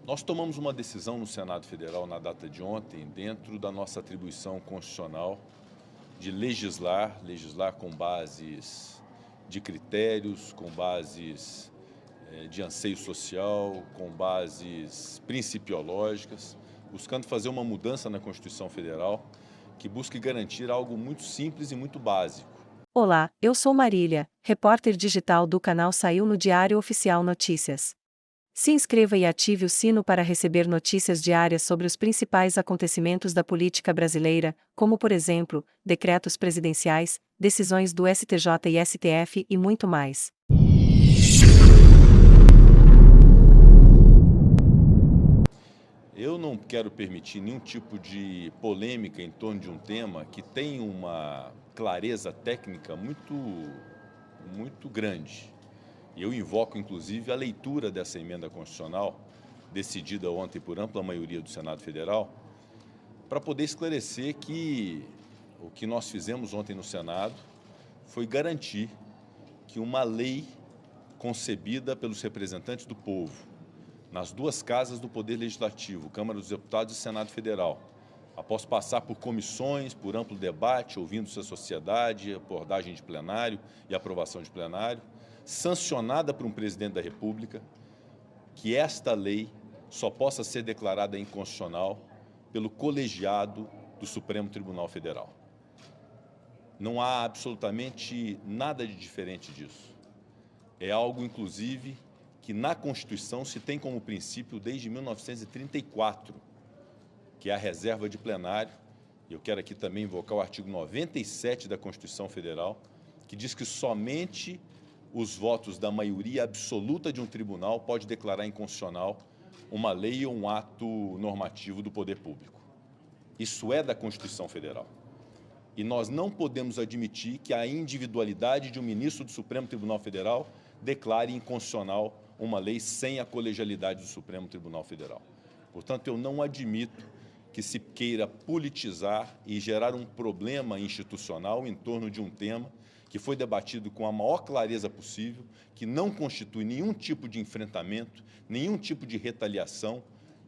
Nós tomamos uma decisão no Senado Federal na data de ontem, dentro da nossa atribuição constitucional de legislar com bases de critérios, com bases de anseio social, com bases principiológicas, buscando fazer uma mudança na Constituição Federal que busque garantir algo muito simples e muito básico. Olá, eu sou Marília, repórter digital do canal Saiu no Diário Oficial Notícias. Se inscreva e ative o sino para receber notícias diárias sobre os principais acontecimentos da política brasileira, como por exemplo, decretos presidenciais, decisões do STJ e STF e muito mais. Eu não quero permitir nenhum tipo de polêmica em torno de um tema que tem uma clareza técnica muito grande. Eu invoco, inclusive, a leitura dessa emenda constitucional, decidida ontem por ampla maioria do Senado Federal, para poder esclarecer que o que nós fizemos ontem no Senado foi garantir que uma lei concebida pelos representantes do povo, nas duas casas do Poder Legislativo, Câmara dos Deputados e Senado Federal, após passar por comissões, por amplo debate, ouvindo-se a sociedade, abordagem de plenário e aprovação de plenário, sancionada por um presidente da República, que esta lei só possa ser declarada inconstitucional pelo colegiado do Supremo Tribunal Federal. Não há absolutamente nada de diferente disso. É algo, inclusive, que na Constituição se tem como princípio desde 1934, que é a reserva de plenário. Eu quero aqui também invocar o artigo 97 da Constituição Federal, que diz que somente os votos da maioria absoluta de um tribunal pode declarar inconstitucional uma lei ou um ato normativo do poder público. Isso é da Constituição Federal. E nós não podemos admitir que a individualidade de um ministro do Supremo Tribunal Federal declare inconstitucional uma lei sem a colegialidade do Supremo Tribunal Federal. Portanto, eu não admito que se queira politizar e gerar um problema institucional em torno de um tema que foi debatido com a maior clareza possível, que não constitui nenhum tipo de enfrentamento, nenhum tipo de retaliação,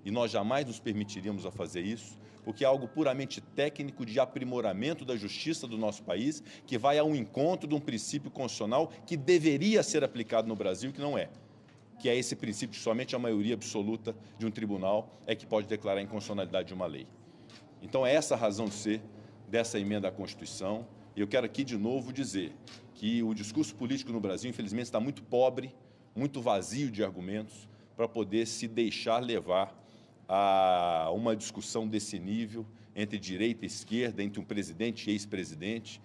e nós jamais nos permitiríamos a fazer isso, porque é algo puramente técnico de aprimoramento da justiça do nosso país, que vai ao encontro de um princípio constitucional que deveria ser aplicado no Brasil e que não é, que é esse princípio que somente a maioria absoluta de um tribunal é que pode declarar a inconstitucionalidade de uma lei. Então é essa a razão de ser dessa emenda à Constituição, e eu quero aqui de novo dizer que o discurso político no Brasil, infelizmente, está muito pobre, muito vazio de argumentos para poder se deixar levar a uma discussão desse nível entre direita e esquerda, entre um presidente e ex-presidente,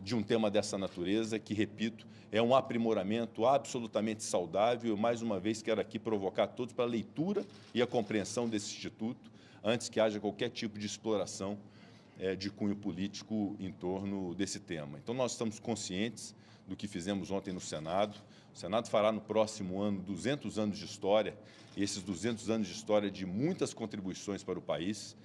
de um tema dessa natureza, que, repito, é um aprimoramento absolutamente saudável. Eu, mais uma vez, quero aqui provocar todos para a leitura e a compreensão desse instituto, antes que haja qualquer tipo de exploração de cunho político em torno desse tema. Então, nós estamos conscientes do que fizemos ontem no Senado. O Senado fará no próximo ano 200 anos de história, e esses 200 anos de história de muitas contribuições para o país.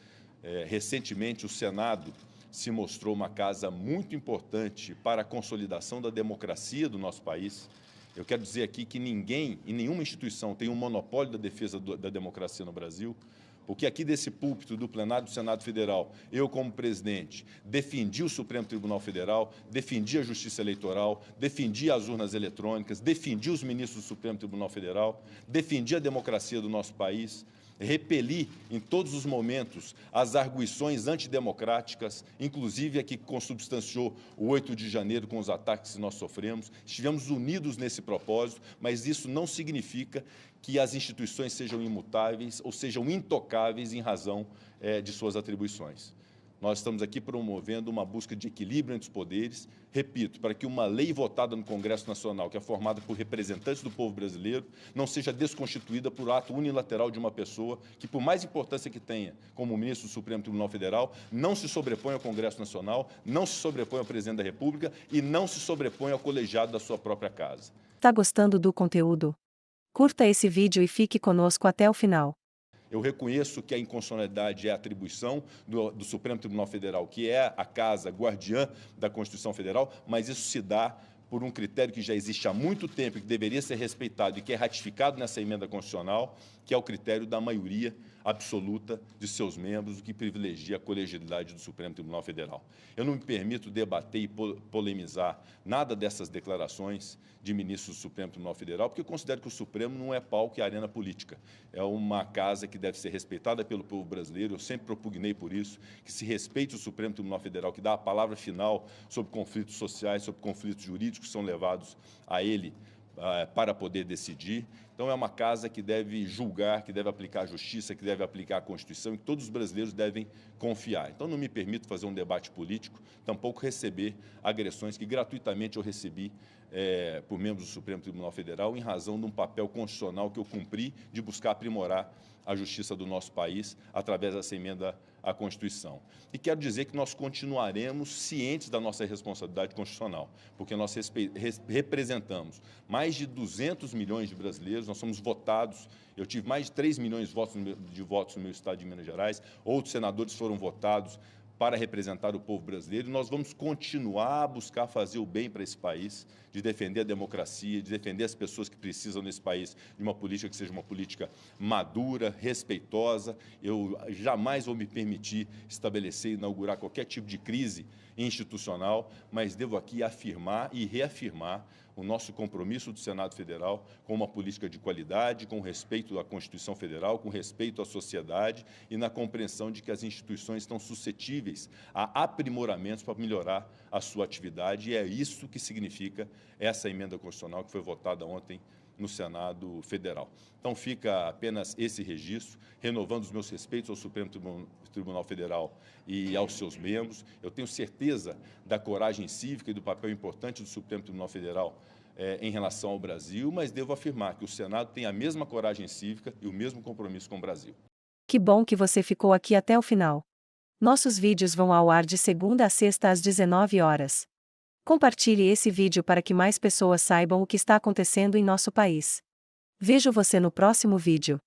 Recentemente, o Senado se mostrou uma casa muito importante para a consolidação da democracia do nosso país. Eu quero dizer aqui que ninguém e nenhuma instituição tem um monopólio da defesa da democracia no Brasil, porque aqui desse púlpito do plenário do Senado Federal, eu como presidente, defendi o Supremo Tribunal Federal, defendi a Justiça Eleitoral, defendi as urnas eletrônicas, defendi os ministros do Supremo Tribunal Federal, defendi a democracia do nosso país, repeli em todos os momentos as arguições antidemocráticas, inclusive a que consubstanciou o 8 de janeiro com os ataques que nós sofremos. Estivemos unidos nesse propósito, mas isso não significa que as instituições sejam imutáveis ou sejam intocáveis em razão de suas atribuições. Nós estamos aqui promovendo uma busca de equilíbrio entre os poderes, repito, para que uma lei votada no Congresso Nacional, que é formada por representantes do povo brasileiro, não seja desconstituída por ato unilateral de uma pessoa que, por mais importância que tenha, como ministro do Supremo Tribunal Federal, não se sobrepõe ao Congresso Nacional, não se sobrepõe ao presidente da República e não se sobrepõe ao colegiado da sua própria casa. Tá gostando do conteúdo? Curta esse vídeo e fique conosco até o final. Eu reconheço que a inconstitucionalidade é a atribuição do Supremo Tribunal Federal, que é a casa guardiã da Constituição Federal, mas isso se dá por um critério que já existe há muito tempo, que deveria ser respeitado e que é ratificado nessa emenda constitucional, que é o critério da maioria absoluta de seus membros, o que privilegia a colegialidade do Supremo Tribunal Federal. Eu não me permito debater e polemizar nada dessas declarações de ministros do Supremo Tribunal Federal, porque eu considero que o Supremo não é palco e arena política. É uma casa que deve ser respeitada pelo povo brasileiro, eu sempre propugnei por isso, que se respeite o Supremo Tribunal Federal, que dá a palavra final sobre conflitos sociais, sobre conflitos jurídicos que são levados a ele para poder decidir. Então, é uma casa que deve julgar, que deve aplicar a justiça, que deve aplicar a Constituição e que todos os brasileiros devem confiar. Então, não me permito fazer um debate político, tampouco receber agressões que gratuitamente eu recebi por membros do Supremo Tribunal Federal em razão de um papel constitucional que eu cumpri de buscar aprimorar a justiça do nosso país através dessa emenda à Constituição. E quero dizer que nós continuaremos cientes da nossa responsabilidade constitucional, porque nós representamos mais de 200 milhões de brasileiros, nós somos votados, eu tive mais de 3 milhões de votos no meu estado de Minas Gerais, outros senadores foram votados para representar o povo brasileiro, e nós vamos continuar a buscar fazer o bem para esse país, de defender a democracia, de defender as pessoas que precisam nesse país de uma política que seja uma política madura, respeitosa. Eu jamais vou me permitir estabelecer e inaugurar qualquer tipo de crise institucional, mas devo aqui afirmar e reafirmar o nosso compromisso do Senado Federal com uma política de qualidade, com respeito à Constituição Federal, com respeito à sociedade e na compreensão de que as instituições estão suscetíveis a aprimoramentos para melhorar a sua atividade, e é isso que significa essa emenda constitucional que foi votada ontem no Senado Federal. Então, fica apenas esse registro, renovando os meus respeitos ao Supremo Tribunal Federal e aos seus membros. Eu tenho certeza da coragem cívica e do papel importante do Supremo Tribunal Federal em relação ao Brasil, mas devo afirmar que o Senado tem a mesma coragem cívica e o mesmo compromisso com o Brasil. Que bom que você ficou aqui até o final. Nossos vídeos vão ao ar de segunda a sexta às 19 horas. Compartilhe esse vídeo para que mais pessoas saibam o que está acontecendo em nosso país. Vejo você no próximo vídeo.